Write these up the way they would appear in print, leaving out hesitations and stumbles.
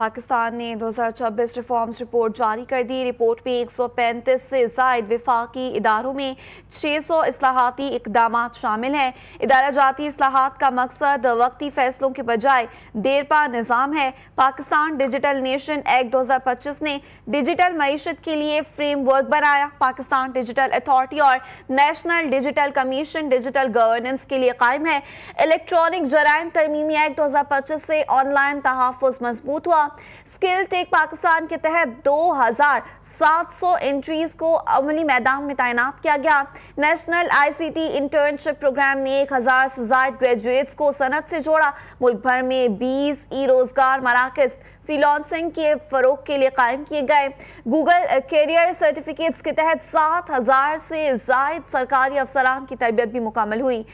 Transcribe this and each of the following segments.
पाकिस्तान ने 2026 reforms report जारी कर दी। रिपोर्ट में 135 से ज़ायद वफाकी इदारों में 600 इस्लाहाती इक़दामात शामिल हैं। इदारा जाती इस्लाहात का मकसद वक्ती फैसलों के बजाय देरपा निज़ाम है। पाकिस्तान डिजिटल नेशन एक्ट 2025 ने डिजिटल मईशत के लिए फ्रेम वर्क बनाया। पाकिस्तान डिजिटल अथॉरिटी और national digital commission digital governance के लिए कायम है। इलेक्ट्रॉनिक जराइम तरमीमी एक्ट 2025 से ऑनलाइन तहफ़्फ़ुज़ मजबूत हुआ। स्किल टेक पाकिस्तान के तहत 2700 एंट्रीज को अमली मैदान में तैनात किया गया। नेशनल ICT इंटर्नशिप प्रोग्राम ने 1000 से ज़ायद ग्रेजुएट्स को सनत से जोड़ा। मुल्क भर में 20 रोजगार मराकज़ फ्रीलांसिंग के फरोग के लिए कायम किए गए। गूगल कैरियर सर्टिफिकेट्स के तहत 7000 से ज़ायद सरकारी अफसरान की तरबियत भी मुकम्मल हुई।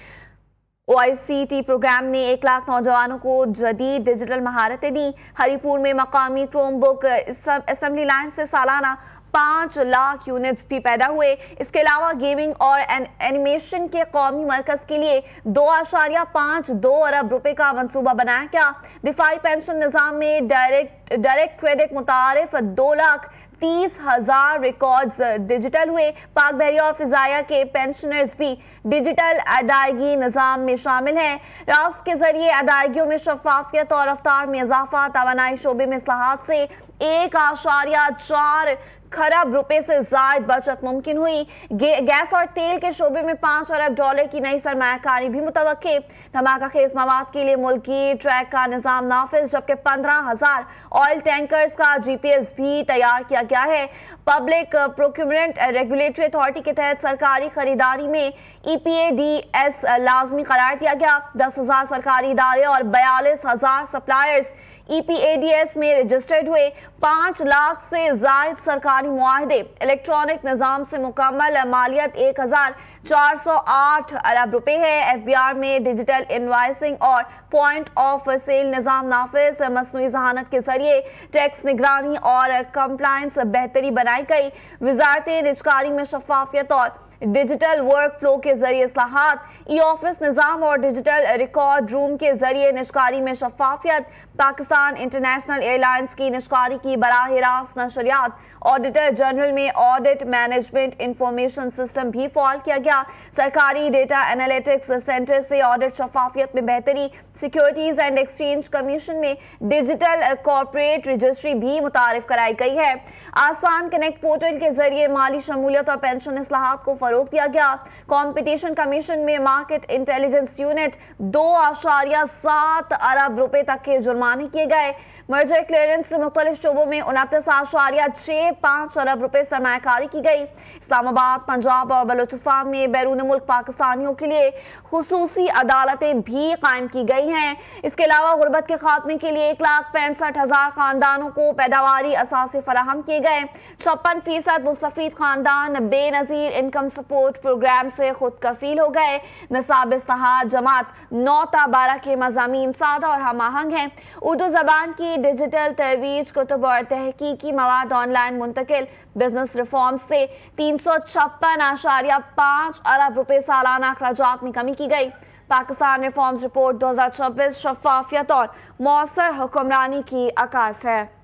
OICT प्रोग्राम ने 1 लाख नौजवानों को जदीद डिजिटल महारतें दी। हरीपुर में मकामी क्रोमबुक असेंबली लाइन से सालाना 5 लाख यूनिट्स भी पैदा हुए। इसके अलावा गेमिंग और एनिमेशन के कौमी मरकज के लिए 2.52 अरब रुपए का मंसूबा बनाया गया। दिफाई पेंशन निज़ाम में डायरेक्ट क्रेडिट मुतारिफ 2,30,000 रिकॉर्ड्स डिजिटल हुए। पाक बहरिया और फिजाया के पेंशनर्स भी डिजिटल अदायगी निज़ाम में शामिल हैं। रास्त के जरिए अदायगियों में शफाफियत और रफ्तार में इजाफा। तवानाई शोबे में इस्लाहात से 1.4 खरब रुपए से ज़ायद बचत मुमकिन हुई। गैस और तेल के शोबे में 5 अरब डॉलर की नई सरमायाकारी भी मुतवक्के। धमाका खेज मवाद के लिए मुल्की ट्रैक का निज़ाम नाफिज, जबकि 15,000 ऑयल टैंकर्स का GPS भी तैयार किया गया है। पब्लिक प्रोक्यूरमेंट रेगुलेटरी अथॉरिटी के तहत सरकारी खरीदारी में EPADS लाजमी करार दिया गया। 10,000 सरकारी इदारे और 42,000 सप्लायर्स EPADS में रजिस्टर्ड हुए। 5 लाख से ज़ायद सरकारी मुआहदे। इलेक्ट्रॉनिक निज़ाम से मुकम्मल मालियत 1,408 अरब रुपए है। FBR में डिजिटल इनवाइसिंग और पॉइंट ऑफ सेल निज़ाम नाफिज। मसनूई ज़हानत के जरिए टैक्स निगरानी और कंप्लायंस बेहतरी बनाई गई। वजारत निजकारी में शफाफियत और डिजिटल वर्क फ्लो के जरिए इस्लाहात। E-ऑफिस निज़ाम और डिजिटल रिकॉर्ड रूम के जरिए निजकारी में शफाफियत। पाकिस्तान इंटरनेशनल एयरलाइंस की निजकारी की बराह रास्त नशरियात। ऑडिटर जनरल में ऑडिट मैनेजमेंट इंफॉर्मेशन सिस्टम भी फाल किया गया। सरकारी डेटा एनालिटिक्स सेंटर से ऑडिट शफाफियत में बेहतरी। सिक्योरिटीज एंड एक्सचेंज कमीशन में डिजिटल कॉर्पोरेट रजिस्ट्री भी मुतारिफ कराई गई है। आसान कनेक्ट पोर्टल के जरिए माली शमूलियत और पेंशन इस्लाहात को फरोग दिया गया। कॉम्पिटिशन कमीशन में मार्केट इंटेलिजेंस यूनिट 2.7 अरब रुपए तक के जुर्माने किए गए। मर्जर क्लियरेंस से मुख्तलिफ शोबों में 29.65 अरब रुपए सरमायाकारी की गई। इस्लामाबाद, पंजाब और बलूचिस्तान में बैरून मुल्क पाकिस्तानियों के लिए खुसूसी अदालतें भी कायम की गई हैं। इसके अलावा गुर्बत के खात्मे के लिए 1,65,000 खानदानों को पैदावारी असासे फराहम किए गए। 56% मुस्तफीद खानदान बेनजीर इनकम सपोर्ट प्रोग्राम से खुद कफील हो गए। निसाब इस्तिहाद जमात 9 ta 12 के मज़ामीन सादा और हम आहंग हैं। उर्दू जबान की डिजिटल तरवीज, कुतुब और तहकीकी मवाद ऑनलाइन मुंतकिल। बिजनेस रिफॉर्म से 356.5 अरब रुपए सालाना अखराजात में कमी की गई। पाकिस्तान रिफॉर्म्स रिपोर्ट 2026 शफाफियत और मौसर हुक्मरानी की अक्कास है।